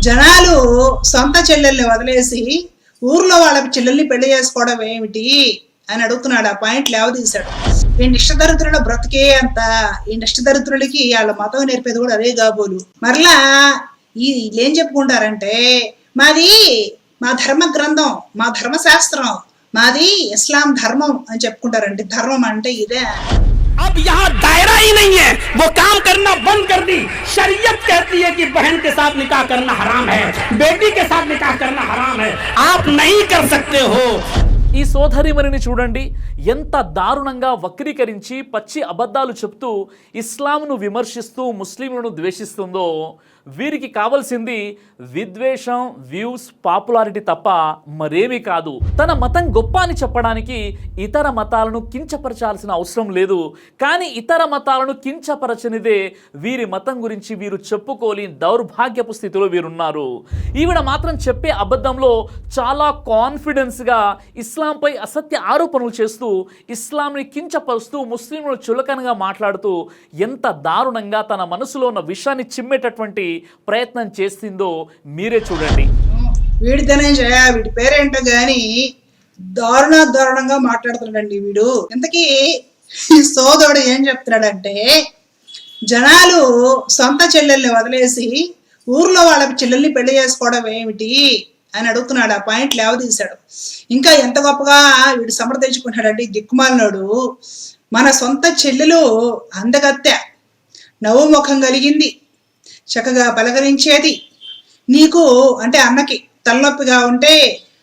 జనాలు సొంత చెల్లెల్ని వదిలేసి ఊర్లో వాళ్ళ చెల్లెల్ని పెళ్లి చేసుకోవడం ఏమిటి అని అడుగుతున్నాడు. ఆ పాయింట్ లేవదీశాడు. ఈ నిష్టదరిద్రుల బ్రతికే అంత, ఈ నిష్టదరిద్రులకి వాళ్ళ మతం నేర్పేది కూడా అదే కాబోలు. మరలా ఏం చెప్పుకుంటారంటే మాది మా ధర్మ గ్రంథం, మా ధర్మశాస్త్రం, మాది ఇస్లాం ధర్మం అని చెప్పుకుంటారండి. ధర్మం అంటే ఇదే. अब यहाँ दायरा ही नहीं है, वो काम करना बंद कर दी। शरीयत कहती है कि बहन के साथ निकाह करना हराम है, बेटी के साथ निकाह करना हराम है, आप नहीं कर सकते हो। ఈ సోదరిమణిని చూడండి, ఎంత దారుణంగా వక్రీకరించి పచ్చి అబద్ధాలు చెప్తూ ఇస్లాంను విమర్శిస్తూ ముస్లింలను ద్వేషిస్తుందో. వీరికి కావాల్సింది విద్వేషం, వ్యూస్, పాపులారిటీ తప్ప మరేమీ కాదు. తన మతం గొప్ప అని చెప్పడానికి ఇతర మతాలను కించపరచాల్సిన అవసరం లేదు. కానీ ఇతర మతాలను కించపరచనిదే వీరి మతం గురించి వీరు చెప్పుకోలేని దౌర్భాగ్యపు స్థితిలో వీరున్నారు. ఈవిడ మాత్రం చెప్పే అబద్ధంలో చాలా కాన్ఫిడెన్స్గా ఇస్లాంపై అసత్య ఆరోపణలు చేస్తూ ఇస్లాంని కించపరుస్తూ ముస్లింలను చులకనగా మాట్లాడుతూ ఎంత దారుణంగా తన మనసులో ఉన్న విషయాన్ని చిమ్మేటటువంటి ప్రయత్నం చేసిందో మీరే చూడండి. వీడి ధనంజయ, వీడి పేరేంటో గాని దారుణంగా మాట్లాడుతున్నాడండి వీడు. ఇంతకీ ఈ సోదరుడు ఏం చెప్తున్నాడంటే జనాలు సొంత చెల్లెల్ని వదిలేసి ఊర్లో వాళ్ళ చెల్లెల్ని పెళ్లి చేసుకోవడం ఏమిటి అని అడుగుతున్నాడు. ఆ పాయింట్ లేవదీశాడు. ఇంకా ఎంత గొప్పగా వీడు సమర్థించుకుంటాడంటే దిక్కుమాలినోడు. మన సొంత చెల్లెలు అందగత్తె, నవ్వుముఖం కలిగింది, చక్కగా పలకరించేది, నీకు అంటే అన్నకి తలనొప్పిగా ఉంటే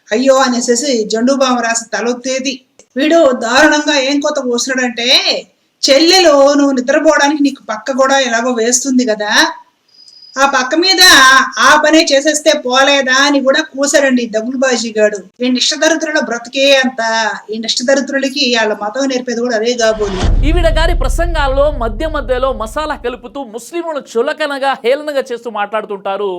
అయ్యో అనేసి జండుబామ రాసి తలొత్తేది. వీడు దారుణంగా ఏం కొత్త పోస్తున్నాడంటే చెల్లెలు నువ్వు నిద్రపోవడానికి నీకు పక్క కూడా ఎలాగో వేస్తుంది కదా, ఆ పక్క మీద ఆ పనే చేసేస్తే పోలేదా అని కూడా కూసాడండి దగులుబాజీ గాడు. ఈ నిష్టదరిద్రుల బ్రతికే అంత, ఈ నిష్టదరిద్రులకి వాళ్ళ మతం నేర్పేది కూడా అదే కాబోలు. ఈవిడ గారి ప్రసంగాల్లో మధ్యలో మసాలా కలుపుతూ ముస్లింలను చులకనగా హేళనగా చేస్తూ మాట్లాడుతుంటారు.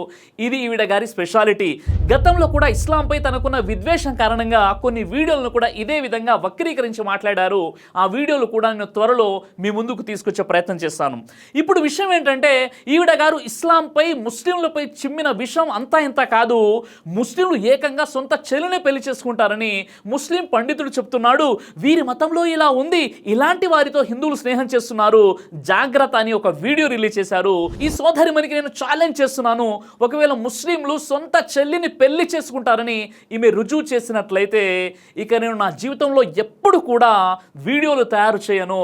ఇది ఈవిడ గారి స్పెషాలిటీ. గతంలో కూడా ఇస్లాంపై తనకున్న విద్వేషం కారణంగా కొన్ని వీడియోలను కూడా ఇదే విధంగా వక్రీకరించి మాట్లాడారు. ఆ వీడియోలు కూడా నేను త్వరలో మీ ముందుకు తీసుకొచ్చే ప్రయత్నం చేస్తాను. ఇప్పుడు విషయం ఏంటంటే ఈవిడ గారు ఇస్లాం ముస్లింలపై చిమ్మిన విషయం అంతా ఇంత కాదు. ముస్లింలు ఏకంగా సొంత చెల్లినే పెళ్లి చేసుకుంటారని ముస్లిం పండితుడు చెప్తున్నాడు. వీరి మతంలో ఇలా ఉంది, ఇలాంటి వారితో హిందువులు స్నేహం చేస్తున్నారు, జాగ్రత్త అని ఒక వీడియో రిలీజ్ చేశారు. ఈ సోదరిమణికి నేను ఛాలెంజ్ చేస్తున్నాను, ఒకవేళ ముస్లింలు సొంత చెల్లిని పెళ్లి చేసుకుంటారని ఈమె రుజువు చేసినట్లయితే ఇక నేను నా జీవితంలో ఎప్పుడు కూడా వీడియోలు తయారు చేయను.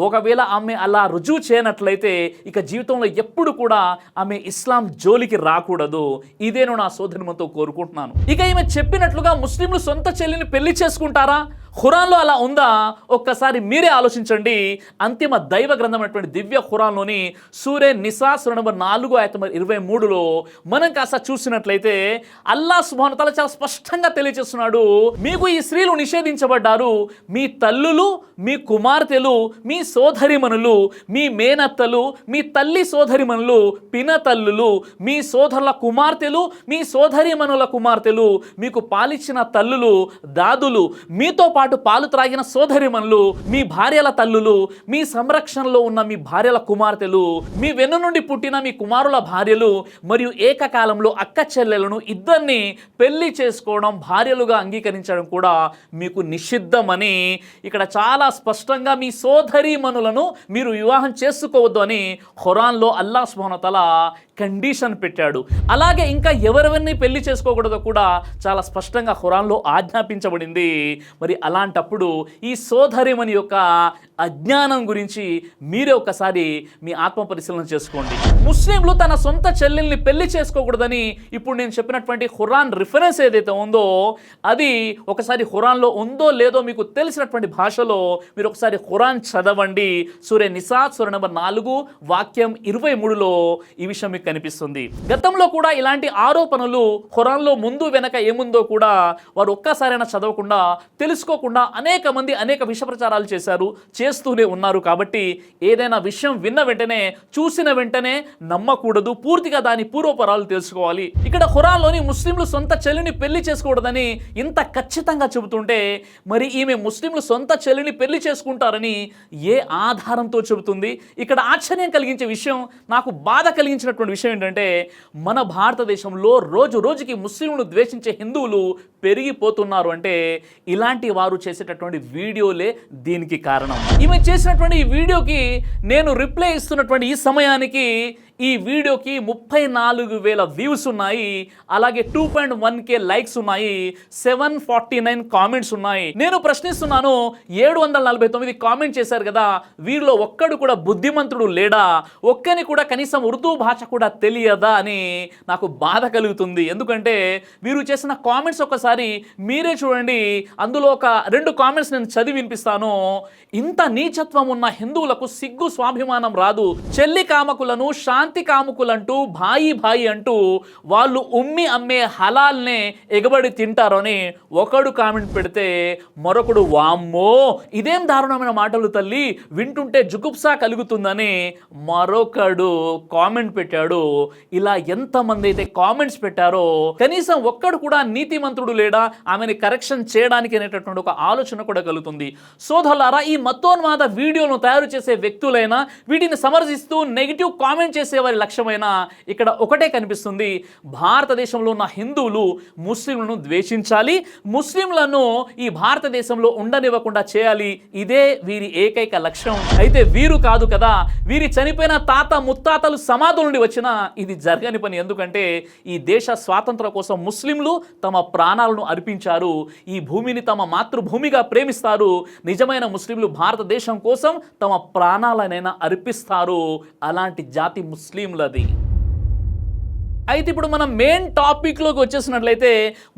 ఒకవేళ ఆమె అలా రుజువు చేయనట్లయితే ఇక జీవితంలో ఎప్పుడు కూడా ఆమె ఇస్లాం జోలికి రాకూడదు. ఇదేను నా సోదరిమతో కోరుకుంటున్నాను. ఇక ఈమె చెప్పినట్లుగా ముస్లింలు సొంత చెల్లిని పెళ్లి చేసుకుంటారా? ఖురాన్లో అలా ఉందా? ఒక్కసారి మీరే ఆలోచించండి. అంతిమ దైవ గ్రంథం అయినటువంటి దివ్య ఖురాన్లోని సూరే నిసా సూర నంబర్ 4 ఆయత 23లో మనం కాస్త చూసినట్లయితే అల్లాహ్ సుబ్హానహు వ తఆలా చాలా స్పష్టంగా తెలియజేస్తున్నాడు, మీకు ఈ స్త్రీలు నిషేధించబడ్డారు. మీ తల్లులు, మీ కుమార్తెలు, మీ సోదరిమణులు, మీ మేనత్తలు, మీ తల్లి సోదరిమణులు, పినతల్లులు, మీ సోదరుల కుమార్తెలు, మీ సోదరిమణుల కుమార్తెలు, మీకు పాలిచ్చిన తల్లులు, దాదులు, మీతో పాటు పాలు త్రాగిన సోదరిమణులు, మీ భార్యల తల్లులు, మీ సంరక్షణలో ఉన్న మీ భార్యల కుమార్తెలు, మీ వెన్ను నుండి పుట్టిన మీ కుమారుల భార్యలు మరియు ఏకకాలంలో అక్క చెల్లెలను ఇద్దరిని పెళ్లి చేసుకోవడం, భార్యలుగా అంగీకరించడం కూడా మీకు నిషిద్ధమని ఇక్కడ చాలా స్పష్టంగా మీ సోదరీమణులను మీరు వివాహం చేసుకోవద్దు అని ఖురాన్లో అల్లాహ్ సుబ్హానహు వ తఆలా కండిషన్ పెట్టాడు. అలాగే ఇంకా ఎవరెవరిని పెళ్లి చేసుకోకూడదో కూడా చాలా స్పష్టంగా ఖురాన్లో ఆజ్ఞాపించబడింది. మరి అలాంటప్పుడు ఈ సోదరిమణి యొక్క అజ్ఞానం గురించి మీరే ఒకసారి మీ ఆత్మ పరిశీలన చేసుకోండి. ముస్లింలు తన సొంత చెల్లెల్ని పెళ్లి చేసుకోకూడదని ఇప్పుడు నేను చెప్పినటువంటి ఖురాన్ రిఫరెన్స్ ఏదైతే ఉందో అది ఒకసారి ఖురాన్లో ఉందో లేదో మీకు తెలిసినటువంటి భాషలో మీరు ఒకసారి ఖురాన్ చదవండి. సూరే నిసా సూర నంబర్ 4 వాక్యం 23లో ఈ విషయం మీకు కనిపిస్తుంది. గతంలో కూడా ఇలాంటి ఆరోపణలు ఖురాన్లో ముందు వెనక ఏముందో కూడా వారు ఒక్కసారైనా చదవకుండా తెలుసుకోకుండా అనేక మంది అనేక విష ప్రచారాలు చేశారు. చేస్తూనే ఉన్నారు. కాబట్టి ఏదైనా విషయం విన్న వెంటనే, చూసిన వెంటనే నమ్మకూడదు. పూర్తిగా దాని పూర్వపరాలు తెలుసుకోవాలి. ఇక్కడ ఖురాన్లోని ముస్లింలు సొంత చెల్లిని పెళ్లి చేసుకోకూడదని ఇంత ఖచ్చితంగా చెబుతుంటే, మరి ఈమె ముస్లింలు సొంత చెల్లిని పెళ్లి చేసుకుంటారని ఏ ఆధారంతో చెబుతుంది? ఇక్కడ ఆశ్చర్యం కలిగించే విషయం, నాకు బాధ కలిగించినటువంటి విషయం ఏంటంటే, మన భారతదేశంలో రోజు రోజుకి ముస్లింలను ద్వేషించే హిందువులు పెరిగిపోతున్నారు. అంటే ఇలాంటి వారు చేసేటటువంటి వీడియోలే దీనికి కారణం. ఈమె చేసినటువంటి ఈ వీడియోకి నేను రిప్లై ఇస్తున్నటువంటి ఈ సమయానికి ఈ వీడియోకి 34,000 వ్యూస్ ఉన్నాయి. అలాగే 2.1K లైక్స్ ఉన్నాయి. 749 కామెంట్స్ ఉన్నాయి. నేను ప్రశ్నిస్తున్నాను, 749 కామెంట్ చేశారు కదా, వీరిలో ఒక్కడు కూడా బుద్ధిమంతుడు లేడా? ఒక్కని కూడా కనీసం ఉర్దూ భాష కూడా తెలియదా అని నాకు బాధ కలుగుతుంది. ఎందుకంటే వీరు చేసిన కామెంట్స్ ఒక్కసారి మీరే చూడండి. అందులో ఒక 2 కామెంట్స్ నేను చదివి వినిపిస్తాను. ఇంత నీచత్వం ఉన్న హిందువులకు సిగ్గు స్వాభిమానం రాదు. చెల్లి కామకులను శాంతి కాముకులంటూ భాయి భాయి అంటూ వాళ్ళు ఉమ్మి అమ్మే హలాల్నే ఎగబడి తింటారు అని ఒకడు కామెంట్ పెడితే, మరొకడు వామ్మో ఇదేం దారుణమైన మాటలు తల్లి, వింటుంటే జుగుప్సా కలుగుతుందని మరొకడు కామెంట్ పెట్టాడు. ఇలా ఎంతమంది అయితే కామెంట్స్ పెట్టారో కనీసం ఒక్కడు కూడా నీతిమంతుడు లేడా ఆమెని కరెక్షన్ చేయడానికి అనేటటువంటి ఒక ఆలోచన కూడా కలుగుతుంది. సోదరులారా, ఈ మతోన్మాద వీడియోను తయారు చేసే వ్యక్తులైనా, వీటిని సమర్థిస్తూ నెగిటివ్ కామెంట్ చేసే వారి లక్ష్యమైనా ఇక్కడ ఒకటే కనిపిస్తుంది. భారతదేశంలో ఉన్న హిందువులు ముస్లింలను ద్వేషించాలి, ముస్లింలను ఈ భారతదేశంలో ఉండనివ్వకుండా చేయాలి. ఇదే వీరి ఏకైక లక్ష్యం. అయితే వీరు కాదు కదా, వీరి చనిపోయిన తాత ముత్తాతలు సమాధుల నుండి వచ్చినా ఇది జరగని పని. ఎందుకంటే ఈ దేశ స్వాతంత్రం కోసం ముస్లింలు తమ ప్రాణాలను అర్పించారు. ఈ భూమిని తమ మాతృభూమిగా ప్రేమిస్తారు. నిజమైన ముస్లింలు భారతదేశం కోసం తమ ప్రాణాలనైనా అర్పిస్తారు. అలాంటి జాతి ముస్లింలది. అయితే ఇప్పుడు మనం మెయిన్ టాపిక్లోకి వచ్చేసినట్లయితే,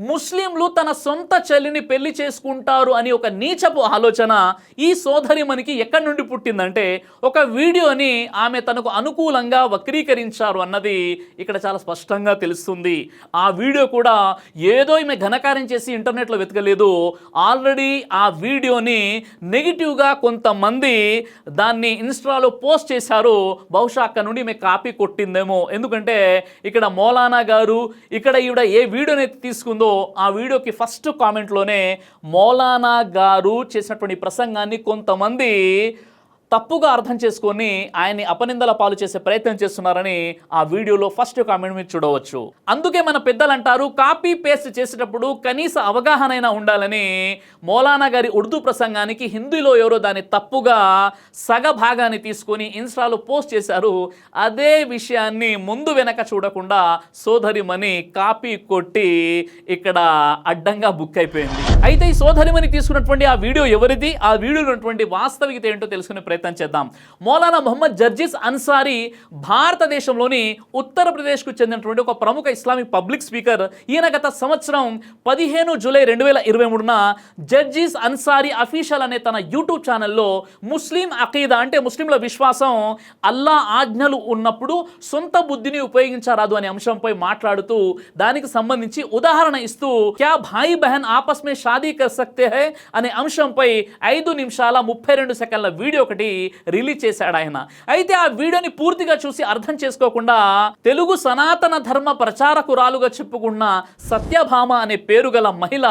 ముస్లింలు తన సొంత చెల్లిని పెళ్లి చేసుకుంటారు అని ఒక నీచపు ఆలోచన ఈ సోదరి మనకి ఎక్కడి నుండి పుట్టిందంటే, ఒక వీడియోని ఆమె తనకు అనుకూలంగా వక్రీకరించారు అన్నది ఇక్కడ చాలా స్పష్టంగా తెలుస్తుంది. ఆ వీడియో కూడా ఏదో ఈమె ఘనకార్యం చేసి ఇంటర్నెట్లో వెతకలేదు. ఆల్రెడీ ఆ వీడియోని నెగిటివ్గా కొంతమంది దాన్ని ఇన్స్టాలో పోస్ట్ చేశారు. బహుశా అక్కడ నుండి ఈమె కాపీ కొట్టిందేమో. ఎందుకంటే ఇక్కడ మౌలానా గారు ఇక్కడ ఈవిడ ఏ వీడియోని తీసుకుందో ఆ వీడియోకి ఫస్ట్ కామెంట్లోనే మౌలానా గారు చేసినటువంటి ప్రసంగాన్ని కొంతమంది తప్పుగా అర్థం చేసుకొని ఆయన్ని అపనిందల పాలు చేసే ప్రయత్నం చేస్తున్నారని ఆ వీడియోలో ఫస్ట్ కామెంట్ మీరు చూడవచ్చు. అందుకే మన పెద్దలు అంటారు, కాపీ పేస్ట్ చేసేటప్పుడు కనీస అవగాహన అయినా ఉండాలని. మౌలానా గారి ఉర్దూ ప్రసంగానికి హిందీలో ఎవరో దాన్ని తప్పుగా సగ భాగాన్ని తీసుకొని ఇన్స్టాలో పోస్ట్ చేశారు. అదే విషయాన్ని ముందు వెనక చూడకుండా సోదరిమణి కాపీ కొట్టి ఇక్కడ అడ్డంగా బుక్ అయిపోయింది. అయితే ఈ సోదరిమణి తీసుకున్నటువంటి ఆ వీడియో ఎవరిది, ఆ వీడియోలో ఉన్నటువంటి వాస్తవికత ఏంటో తెలుసుకునే ప్రయత్నం చేద్దాం. మౌలానా మొహమ్మద్ జర్జిస్ అన్సారీ భారతదేశంలోని ఉత్తరప్రదేశ్కు చెందినటువంటి ఒక ప్రముఖ ఇస్లామిక్ పబ్లిక్ స్పీకర్. ఈయన గత సంవత్సరం 15 జూలై 2023న జర్జిస్ అన్సారీ అఫీషియల్ అనే తన యూట్యూబ్ ఛానల్లో ముస్లిం అకీదా అంటే ముస్లింల విశ్వాసం, అల్లా ఆజ్ఞలు ఉన్నప్పుడు సొంత బుద్ధిని ఉపయోగించరాదు అనే అంశంపై మాట్లాడుతూ దానికి సంబంధించి ఉదాహరణ ఇస్తూ క్యా భాయి బహన్ ఆపస్ మే షాదీ కర్ సక్తే హై అనే అంశంపై 5 నిమిషాల 32 సెకండ్ల వీడియో ఒకటి రిలీజ్ చేశాడు ఆయన. అయితే ఆ వీడియోని పూర్తిగా చూసి అర్థం చేసుకోకుండా తెలుగు సనాతన ధర్మ ప్రచారకురాలుగా చెప్పుకున్న సత్యభామ అనే పేరు గల మహిళ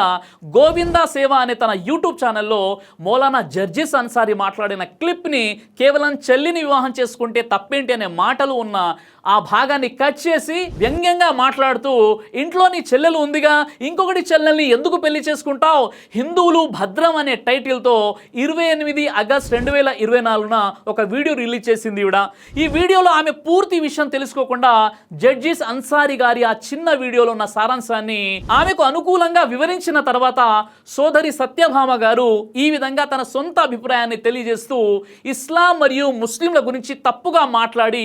గోవిందా సేవ అనే తన యూట్యూబ్ ఛానల్లో మౌలానా జర్జిస్ అన్సారీ మాట్లాడిన క్లిప్ని కేవలం చెల్లిని వివాహం చేసుకుంటే తప్పేంటి అనే మాటలు ఉన్న ఆ భాగాన్ని కట్ చేసి వ్యంగ్యంగా మాట్లాడుతూ, ఇంట్లో నీ చెల్లెలు ఉందిగా, ఇంకొకటి చెల్లెల్ని ఎందుకు పెళ్లి చేసుకుంటావు, హిందువులు భద్రం అనే టైటిల్తో 28 ఆగస్టు 2024న ఒక వీడియో రిలీజ్ చేసింది ఈవిడ. ఈ వీడియోలో ఆమె పూర్తి విషయం తెలుసుకోకుండా జడ్జిస్ అన్సారీ గారి ఆ చిన్న వీడియోలో ఉన్న సారాంశాన్ని ఆమెకు అనుకూలంగా వివరించిన తర్వాత సోదరి సత్యభామ గారు ఈ విధంగా తన సొంత అభిప్రాయాన్ని తెలియజేస్తూ ఇస్లాం మరియు ముస్లింల గురించి తప్పుగా మాట్లాడి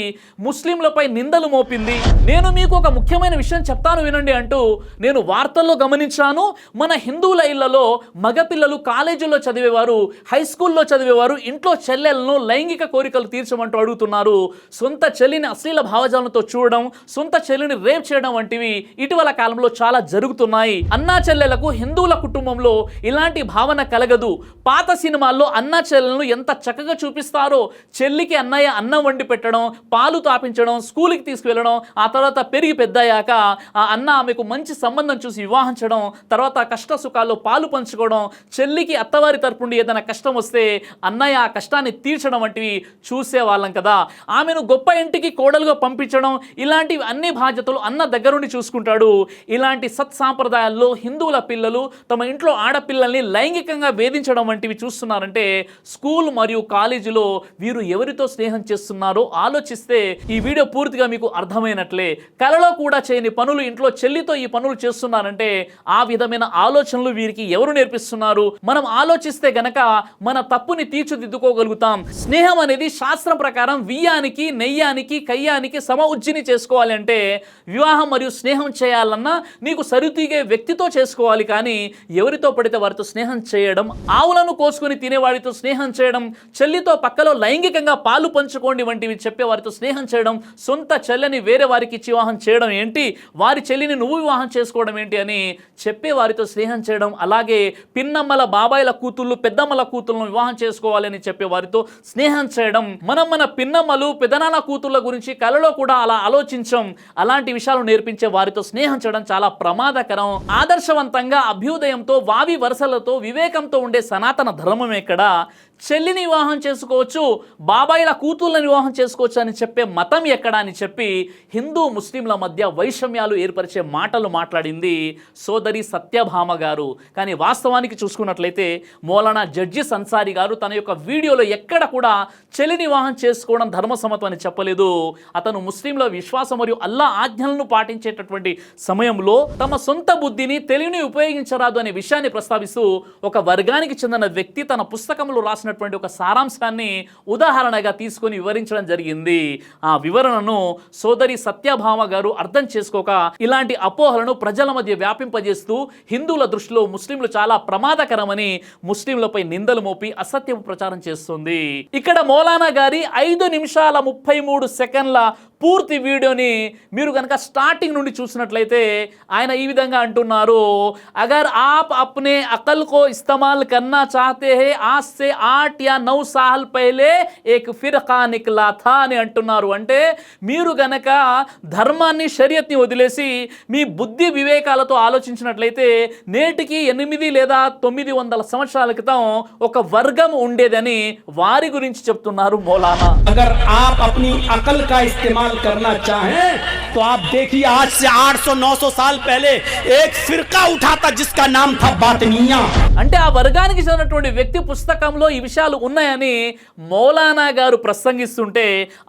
ముస్లింలపై నిందలు మోపింది. నేను మీకు ఒక ముఖ్యమైన విషయం చెప్తాను వినండి అంటూ నేను వార్తల్లో గమనించాను. మన హిందువుల ఇళ్లలో మగపిల్లలు కాలేజీల్లో చదివేవారు, హై స్కూల్లో చదివేవారు ఇంట్లో చెల్లెలను లైంగిక కోరికలు తీర్చమంటూ అడుగుతున్నారు. సొంత చెల్లిని అశ్లీల భావజాలంతో చూడడం, సొంత చెల్లిని రేప్ చేయడం వంటివి ఇటీవల కాలంలో చాలా జరుగుతున్నాయి. అన్నా చెల్లెలకు హిందువుల కుటుంబంలో ఇలాంటి భావన కలగదు. పాత సినిమాల్లో అన్నా చెల్లెలను ఎంత చక్కగా చూపిస్తారో, చెల్లికి అన్నయ్య అన్నం వండి పెట్టడం, పాలు తాపించడం, స్కూల్కి తీసుకువెళ్ళడం, ఆ తర్వాత పెరిగి పెద్దయ్యాక ఆ అన్న ఆమెకు మంచి సంబంధం చూసి వివాహం చేయడం, తర్వాత కష్ట సుఖాల్లో పాలు పంచుకోవడం, చెల్లికి అత్తవారి తరపు నుండి ఏదైనా కష్టం వస్తే అన్నయ్య ఆ కష్టాన్ని తీర్చడం వంటివి చూసేవాళ్ళం కదా. ఆమెను గొప్ప ఇంటికి కోడలుగా పంపించడం, ఇలాంటివి అన్ని బాధ్యతలు అన్న దగ్గరుండి చూసుకుంటాడు. ఇలాంటి సత్సాంప్రదాయాల్లో హిందువుల పిల్లలు తమ ఇంట్లో ఆడపిల్లల్ని లైంగికంగా వేధించడం వంటివి చూస్తున్నారంటే స్కూల్ మరియు కాలేజీలో వీరు ఎవరితో స్నేహం చేస్తున్నారో ఆలోచిస్తే ఈ వీడియో పూర్తిగా మీకు అర్థమైనట్లే. కలలో కూడా చేయని పనులు ఇంట్లో చెల్లితో ఈ పనులు చేస్తున్నారంటే ఆ విధమైన ఆలోచనలు వీరికి ఎవరు నేర్పిస్తున్నారు? మనం ఆలోచిస్తే గనక మన తప్పుని తీర్చిదిద్దుకోగలుగుతాం. స్నేహం అనేది శాస్త్రం ప్రకారం వియ్యానికి, నెయ్యానికి, కయ్యానికి సమ ఉజ్జిని చేసుకోవాలి అంటే వివాహం మరియు స్నేహం చేయాలన్నా నీకు సరితూగే వ్యక్తితో చేసుకోవాలి. కానీ ఎవరితో పడితే వారితో స్నేహం చేయడం, ఆవులను కోసుకొని తినేవాడితో స్నేహం చేయడం, చెల్లితో పక్కలో లైంగికంగా పాలు పంచుకోండి వంటివి చెప్పే వారితో స్నేహం చేయడం, సొంత చెల్లిని వేరే వారికి ఇచ్చి వివాహం చేయడం ఏంటి, వారి చెల్లిని నువ్వు వివాహం చేసుకోవడం ఏంటి అని చెప్పే వారితో స్నేహం చేయడం, అలాగే పిన్నమ్మల బాబాయిల కూతుళ్ళు పెద్దమ్మల కూతుళ్ళను వివాహం చేసుకోవాలని చెప్పే వారితో స్నేహం చేయడం. మనం మన పిన్నమ్మలు పెదనాన్న కూతుళ్ళ గురించి కలలో కూడా అలా ఆలోచించం. అలాంటి విషయాలు నేర్పించే వారితో స్నేహం చేయడం చాలా ప్రమాదకరం. ఆదర్శవంతంగా అభ్యుదయంతో వావి వరుసలతో వివేకంతో ఉండే సనాతన ధర్మం ఎక్కడ? చెల్లిని వివాహం చేసుకోవచ్చు, బాబాయిల కూతుళ్ళని వివాహం చేసుకోవచ్చు అని చెప్పే మతం ఎక్కడ అని చెప్పి హిందూ ముస్లింల మధ్య వైషమ్యాలు ఏర్పరిచే మాటలు మాట్లాడింది సోదరి సత్యభామ గారు. కానీ వాస్తవానికి చూసుకున్నట్లయితే మౌలానా జడ్జిస్ అన్సారీ గారు తన యొక్క వీడియోలో ఎక్కడ కూడా చెల్లిని వివాహం చేసుకోవడం ధర్మసమ్మతం అని చెప్పలేదు. అతను ముస్లింల విశ్వాసం మరియు అల్లా ఆజ్ఞలను పాటించేటటువంటి సమయంలో తమ సొంత బుద్ధిని తెలివిని ఉపయోగించరాదు అనే విషయాన్ని ప్రస్తావిస్తూ ఒక వర్గానికి చెందిన వ్యక్తి తన పుస్తకంలో రాసిన ఒక సారాంశాన్ని ఉదాహరణగా తీసుకొని వివరించడం జరిగింది. ఆ వివరణను సోదరి సత్యభామ గారు అర్థం చేసుకోక ఇలాంటి అపోహలను ప్రజల మధ్య వ్యాపింపజేస్తూ హిందువుల దృష్టిలో ముస్లింలు చాలా ప్రమాదకరమని ముస్లింలపై నిందలు మోపి అసత్యపు ప్రచారం చేస్తుంది. ఇక్కడ మౌలానా గారి 5 నిమిషాల 33 సెకండ్ల పూర్తి వీడియోని మీరు కనుక స్టార్టింగ్ నుండి చూసినట్లయితే ఆయన ఈ విధంగా అంటున్నారు, అగర్ ఆప్ అప్నే అకల్ కో ఇస్తమాల్ కన్నా చాహతే హే ఆజ్ సే 8 या 9 సాల్ పహలే ఏక్ ఫిర్కా నిక్లా థా అని అంటున్నారు. అంటే మీరు గనక ధర్మాన్ని షరియత్ని వదిలేసి మీ బుద్ధి వివేకాలతో ఆలోచించినట్లయితే నేటికి 8 లేదా 900 సంవత్సరాల క్రితం ఒక వర్గం ఉండేదని వారి గురించి చెప్తున్నారు మౌలానా. अगर आप अपनी अकल का इस्तेमाल करना चाहें तो आप देखिए आज से 800-900 साल पहले एक फिरका उठा था जिसका नाम था बातनिया. అంటే ఆ వర్గానికి చెందినటువంటి వ్యక్తి పుస్తకంలో ఈ విషయాలు ఉన్నాయని మౌలానా గారు ప్రసంగిస్తుంటే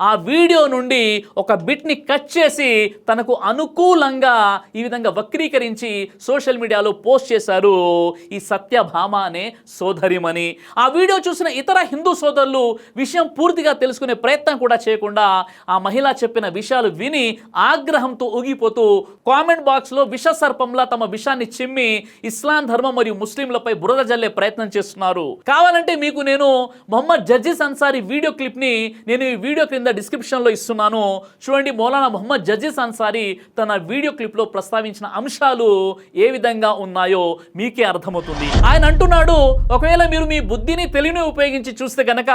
ఆ వీడియో నుండి ఒక బిట్ని కట్ చేసి తనకు అనుకూలంగా ఈ విధంగా వక్రీకరించి సోషల్ మీడియాలో పోస్ట్ చేశారు ఈ సత్యభామ అనే సోదరిమణి. ఆ వీడియో చూసిన ఇతర హిందూ సోదరులు విషయం పూర్తిగా తెలుసుకునే ప్రయత్నం కూడా చేయకుండా ఆ మహిళ చెప్పిన విషయాలు విని ఆగ్రహంతో ఊగిపోతూ కామెంట్ బాక్స్లో విష సర్పంలా తమ విషాన్ని చిమ్మి ఇస్లాం ధర్మం మరియు ముస్లింలపై బురద జల్లే ప్రయత్నం చేస్తున్నారు. కావాలంటే మీకు నేను మొహమ్మద్ జడ్జిస్ అన్సారీ వీడియో క్లిప్ ని నేను ఈ వీడియో క్రింద డిస్క్రిప్షన్ లో ఇస్తున్నాను. చూడండి, మౌలానా మొహమ్మద్ జడ్జిస్ అన్సారీ తన వీడియో క్లిప్ లో ప్రస్తావించిన అంశాలు ఏ విధంగా ఉన్నాయో మీకే అర్థమవుతుంది. ఆయన అంటున్నాడు, ఒకవేళ మీరు మీ బుద్ధిని తెలివిని ఉపయోగించి చూస్తే గనక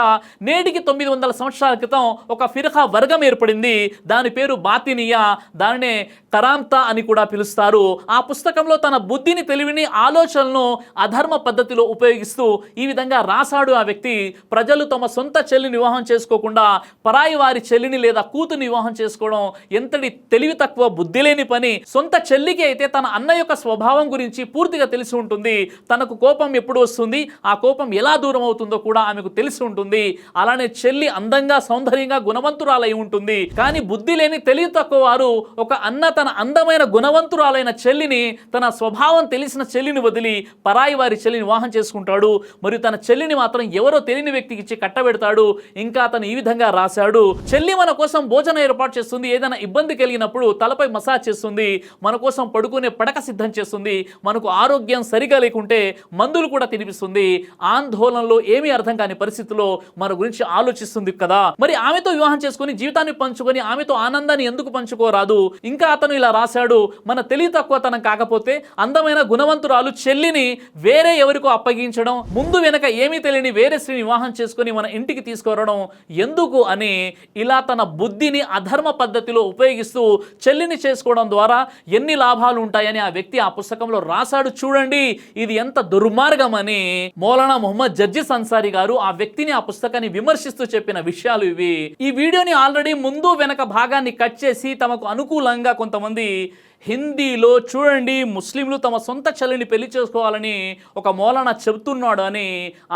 నేటికి 900 సంవత్సరాల క్రితం ఒక ఫిర్కా వర్గం ఏర్పడింది. దాని పేరు బాతినియా, దానినే కరాంతా అని కూడా పిలుస్తారు. ఆ పుస్తకంలో తన బుద్ధిని తెలివిని ఆలోచనలను అధర్మ పద్ధతిలో ఉపయోగిస్తూ ఈ విధంగా రాశాడు ఆ వ్యక్తి. ప్రజలు తమ సొంత చెల్లిని వివాహం చేసుకోకుండా పరాయి వారి చెల్లిని లేదా కూతుని వివాహం చేసుకోవడం ఎంతటి తెలివి తక్కువ బుద్ధి లేని పని. సొంత చెల్లికి అయితే తన అన్న యొక్క స్వభావం గురించి పూర్తిగా తెలిసి ఉంటుంది. తనకు కోపం ఎప్పుడు వస్తుంది, ఆ కోపం ఎలా దూరం అవుతుందో కూడా ఆమెకు తెలిసి ఉంటుంది. అలానే చెల్లి అందంగా సౌందర్యంగా గుణవంతురాలై ఉంటుంది. కానీ బుద్ధి లేని తెలివి తక్కువ వారు చెప్తున్నారు, ఒక అన్న తన అందమైన గుణవంతురాలైన చెల్లిని, తన స్వభావం తెలిసిన చెల్లిని వదిలి పరాయి వారి చెల్లిని వివాహం చేసుకుంటాడు. మరియు తన చెల్లిని మాత్రం ఎవరో తెలియని వ్యక్తికి ఇచ్చి కట్టబెడతాడు. ఇంకా అతను ఈ విధంగా రాశాడు, చెల్లి మన కోసం భోజనం ఏర్పాటు చేస్తుంది, ఏదైనా ఇబ్బంది కలిగినప్పుడు తలపై మసాజ్ చేస్తుంది, మన కోసం పడుకునే పడక సిద్ధం చేస్తుంది, మనకు ఆరోగ్యం సరిగా లేకుంటే మందులు కూడా తినిపిస్తుంది, ఆందోళనలో ఏమీ అర్థం కాని పరిస్థితుల్లో మన గురించి ఆలోచిస్తుంది కదా. మరి ఆమెతో వివాహం చేసుకుని జీవితాన్ని పంచుకొని ఆమెతో ఆనందాన్ని ఎందుకు పంచుకోరాదు? ఇంకా అతను ఇలా రాశాడు, మన తెలివి తక్కువతనం కాకపోతే అందమైన గుణవంతురాలు చెల్లిని వేరే ఎవరికో అప్పగించడం, ముందు వెనక ఏమీ తెలియని వేరే స్త్రీని వివాహం చేసుకుని మన ఇంటికి తీసుకురావడం ఎందుకు అని ఇలా తన బుద్ధిని అధర్మ పద్ధతిలో ఉపయోగిస్తూ చెల్లిని చేసుకోవడం ద్వారా ఎన్ని లాభాలు ఉంటాయని ఆ వ్యక్తి ఆ పుస్తకంలో రాశాడు. చూడండి ఇది ఎంత దుర్మార్గం అని మౌలానా మొహమ్మద్ జర్జిస్ అన్సారీ గారు ఆ వ్యక్తిని, ఆ పుస్తకాన్ని విమర్శిస్తూ చెప్పిన విషయాలు ఇవి. ఈ వీడియోని ఆల్రెడీ ముందు వెనక భాగాన్ని కట్ చేసి తమకు అనుకూలంగా కొంతమంది హిందీలో చూడండి ముస్లింలు తమ సొంత చెల్లిని పెళ్లి చేసుకోవాలని ఒక మౌలానా చెబుతున్నాడు అని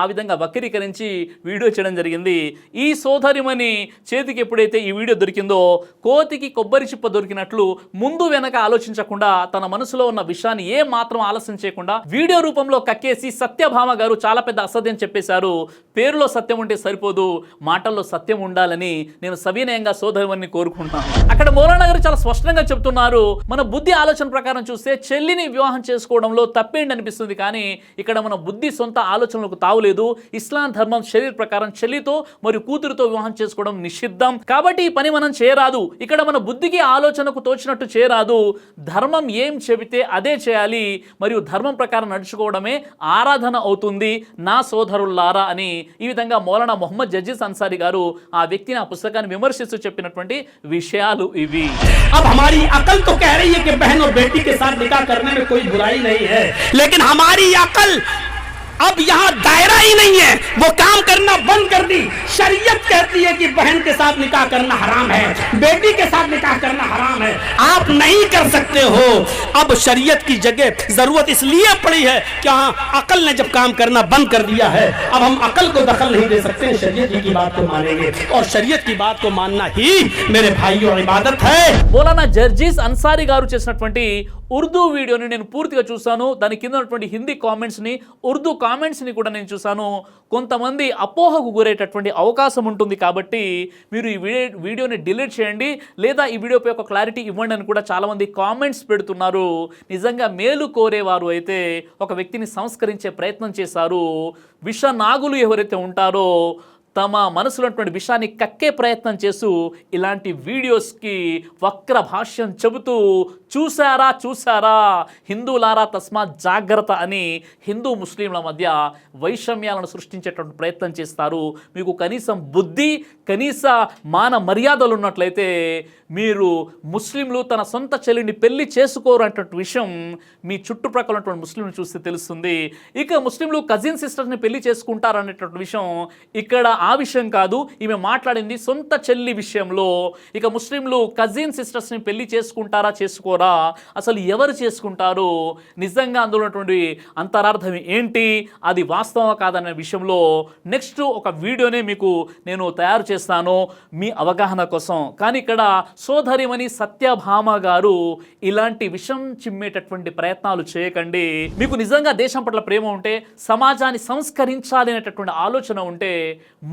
ఆ విధంగా వక్రీకరించి వీడియో చేయడం జరిగింది. ఈ సోదరిమని చేతికి ఎప్పుడైతే ఈ వీడియో దొరికిందో కోతికి కొబ్బరి చిప్ప దొరికినట్లు ముందు వెనక ఆలోచించకుండా తన మనసులో ఉన్న విషయాన్ని ఏ మాత్రం ఆలస్యం చేయకుండా వీడియో రూపంలో కక్కేసి సత్యభామ గారు చాలా పెద్ద అసత్యం చెప్పేశారు. పేరులో సత్యం ఉంటే సరిపోదు, మాటల్లో సత్యం ఉండాలని నేను సవినయంగా సోదరిమని కోరుకుంటున్నాను. అక్కడ మౌలానా గారు చాలా స్పష్టంగా చెప్తున్నారు, మన బుద్ధి ఆలోచన ప్రకారం చూస్తే చెల్లిని వివాహం చేసుకోవడంలో తప్పేంటి అనిపిస్తుంది, కానీ ఇక్కడ మన బుద్ధి సొంత ఆలోచనలకు తావులేదు. ఇస్లాం ధర్మం శరీర ప్రకారం చెల్లితో మరియు కూతురుతో వివాహం చేసుకోవడం నిషిద్ధం. కాబట్టి ఈ పని మనం చేయరాదు. ఇక్కడ మన బుద్ధికి ఆలోచనకు తోచినట్టు చేయరాదు. ధర్మం ఏం చెబితే అదే చేయాలి మరియు ధర్మం ప్రకారం నడుచుకోవడమే ఆరాధన అవుతుంది నా సోదరులారా అని ఈ విధంగా మౌలానా మొహమ్మద్ జర్జిస్ అన్సారీ గారు ఆ వ్యక్తిని, ఆ పుస్తకాన్ని విమర్శిస్తూ చెప్పినటువంటి విషయాలు ఇవి. अब हमारी अकल तो कह रही है कि बहन और बेटी के साथ निकाह करने में कोई बुराई नहीं है, लेकिन हमारी अकल अब यहाँ दायरा ही नहीं है, वो काम करना बंद कर दी। शरीयत कहती है कि बहन के साथ निकाह करना हराम है, बेटी के साथ निकाह करना हराम है, आप नहीं कर सकते हो। अब शरीयत की जगह जरूरत इसलिए पड़ी है कि हाँ अकल ने जब काम करना बंद कर दिया है, अब हम अकल को दखल नहीं दे सकते, शरीयत की बात को मानेंगे और शरीयत की बात को मानना ही मेरे भाइयों इबादत है। మౌలానా జర్జిస్ అన్సారీ గారు చేసినటువంటి ఉర్దూ వీడియోని నేను పూర్తిగా చూశాను. దాని కింద ఉన్నటువంటి హిందీ కామెంట్స్ని, ఉర్దూ కామెంట్స్ని కూడా నేను చూశాను. కొంతమంది అపోహకు గురేటటువంటి అవకాశం ఉంటుంది కాబట్టి మీరు ఈ వీడియోని డిలీట్ చేయండి, లేదా ఈ వీడియోపై ఒక క్లారిటీ ఇవ్వండి అని కూడా చాలామంది కామెంట్స్ పెడుతున్నారు. నిజంగా మేలు కోరేవారు అయితే ఒక వ్యక్తిని సంస్కరించే ప్రయత్నం చేశారు. విషనాగులు ఎవరైతే ఉంటారో తమ మనసులో ఉన్నటువంటి విషయాన్ని కక్కే ప్రయత్నం చేస్తూ ఇలాంటి వీడియోస్కి వక్ర భాష్యం చెబుతూ చూసారా చూసారా హిందువులారా తస్మాత్ జాగ్రత్త అని హిందూ ముస్లింల మధ్య వైషమ్యాలను సృష్టించేటువంటి ప్రయత్నం చేస్తారు. మీకు కనీసం బుద్ధి, కనీస మాన మర్యాదలు ఉన్నట్లయితే మీరు ముస్లింలు తన సొంత చెల్లిని పెళ్లి చేసుకోరు అనేటువంటి విషయం మీ చుట్టుప్రక్కల ఉన్నటువంటి ముస్లింలు చూస్తే తెలుస్తుంది. ఇక ముస్లింలు కజిన్ సిస్టర్ని పెళ్లి చేసుకుంటారు అనేటువంటి విషయం ఇక్కడ ఆ విషయం కాదు. ఈమె మాట్లాడింది సొంత చెల్లి విషయంలో. ఇక ముస్లింలు కజిన్ సిస్టర్స్ని పెళ్లి చేసుకుంటారా చేసుకోరా, అసలు ఎవరు చేసుకుంటారు, నిజంగా అందులో ఉన్నటువంటి అంతరార్థం ఏంటి, అది వాస్తవం కాదనే విషయంలో నెక్స్ట్ ఒక వీడియోనే మీకు నేను తయారు చేస్తాను మీ అవగాహన కోసం. కానీ ఇక్కడ సోదరిమణి సత్యభామ గారు ఇలాంటి విషం చిమ్మేటటువంటి ప్రయత్నాలు చేయకండి. మీకు నిజంగా దేశం పట్ల ప్రేమ ఉంటే, సమాజాన్ని సంస్కరించాలి అనేటటువంటి ఆలోచన ఉంటే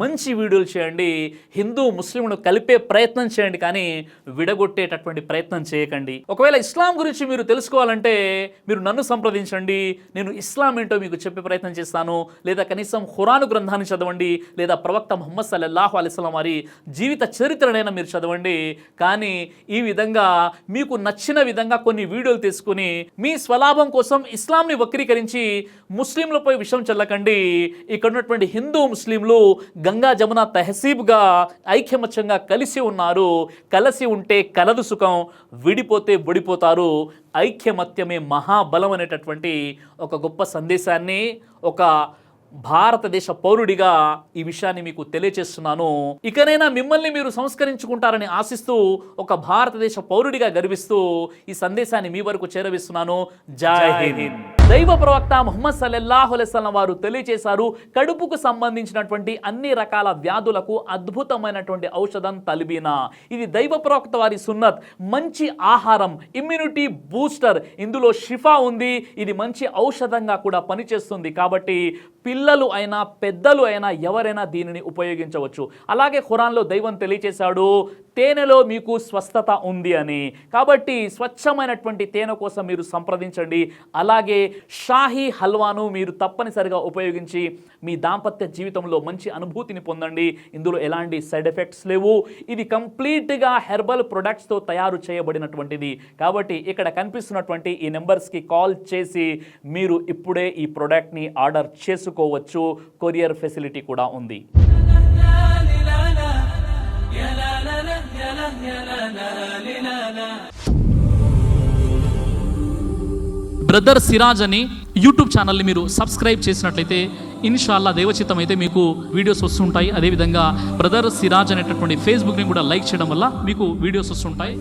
మంచి వీడియోలు చేయండి. హిందూ ముస్లింను కలిపే ప్రయత్నం చేయండి, కానీ విడగొట్టేటటువంటి ప్రయత్నం చేయకండి. ఒకవేళ ఇస్లాం గురించి మీరు తెలుసుకోవాలంటే మీరు నన్ను సంప్రదించండి. నేను ఇస్లాం ఏంటో మీకు చెప్పే ప్రయత్నం చేస్తాను. లేదా కనీసం ఖురాను గ్రంథాన్ని చదవండి, లేదా ప్రవక్త ముహమ్మద్ సల్లల్లాహు అలైహి వసల్లం వారి జీవిత చరిత్రనైనా మీరు చదవండి. కానీ ఈ విధంగా మీకు నచ్చిన విధంగా కొన్ని వీడియోలు తీసుకుని మీ స్వలాభం కోసం ఇస్లాంని వక్రీకరించి ముస్లింలపై విషం చల్లకండి. ఇక్కడ ఉన్నటువంటి హిందూ ముస్లింలు గంగా జమున తహసీబ్గా ఐక్యమత్యంగా కలిసి ఉన్నారు. కలిసి ఉంటే కలదు సుఖం, విడిపోతే విడిపోతారు. ఐక్యమత్యమే మహాబలం అనేటటువంటి ఒక గొప్ప సందేశాన్ని ఒక భారతదేశ పౌరుడిగా ఈ విషయాన్ని మీకు తెలియచేస్తున్నాను. ఇకనైనా మిమ్మల్ని మీరు సంస్కరించుకుంటారని ఆశిస్తూ ఒక భారతదేశ పౌరుడిగా గర్విస్తూ ఈ సందేశాన్ని మీ వరకు చేరవేస్తున్నాను. జై హింద్. దైవ ప్రవక్త ముహమ్మద్ సల్లల్లాహు అలైహి వసల్లం వారు తెలియజేశారు, కడుపుకు సంబంధించినటువంటి అన్ని రకాల వ్యాధులకు అద్భుతమైనటువంటి ఔషధం తల్బీనా. ఇది దైవ ప్రవక్త వారి సున్నత్. మంచి ఆహారం, ఇమ్యూనిటీ బూస్టర్, ఇందులో షిఫా ఉంది. ఇది మంచి ఔషధంగా కూడా పనిచేస్తుంది. కాబట్టి పిల్లలు అయినా పెద్దలు అయినా ఎవరైనా దీనిని ఉపయోగించవచ్చు. అలాగే ఖురాన్లో దైవం తెలియజేశాడు, తేనెలో మీకు స్వస్థత ఉంది అని. కాబట్టి స్వచ్ఛమైనటువంటి తేనె కోసం మీరు సంప్రదించండి. అలాగే షాహీ హల్వాను మీరు తప్పనిసరిగా ఉపయోగించి మీ దాంపత్య జీవితంలో మంచి అనుభూతిని పొందండి. ఇందులో ఎలాంటి సైడ్ ఎఫెక్ట్స్ లేవు. ఇది కంప్లీట్గా హెర్బల్ ప్రొడక్ట్స్తో తయారు చేయబడినటువంటిది. కాబట్టి ఇక్కడ కనిపిస్తున్నటువంటి ఈ నెంబర్స్కి కాల్ చేసి మీరు ఇప్పుడే ఈ ప్రోడక్ట్ని ఆర్డర్ చేసుకోవచ్చు. కొరియర్ ఫెసిలిటీ కూడా ఉంది. బ్రదర్ సిరాజ్ అని యూట్యూబ్ ఛానల్ని మీరు సబ్స్క్రైబ్ చేసినట్లయితే ఇన్షాల్లా దేవచిత్తం అయితే మీకు వీడియోస్ వస్తుంటాయి. అదేవిధంగా బ్రదర్ సిరాజ్ అనేటటువంటి ఫేస్బుక్ని కూడా లైక్ చేయడం వల్ల మీకు వీడియోస్ వస్తుంటాయి.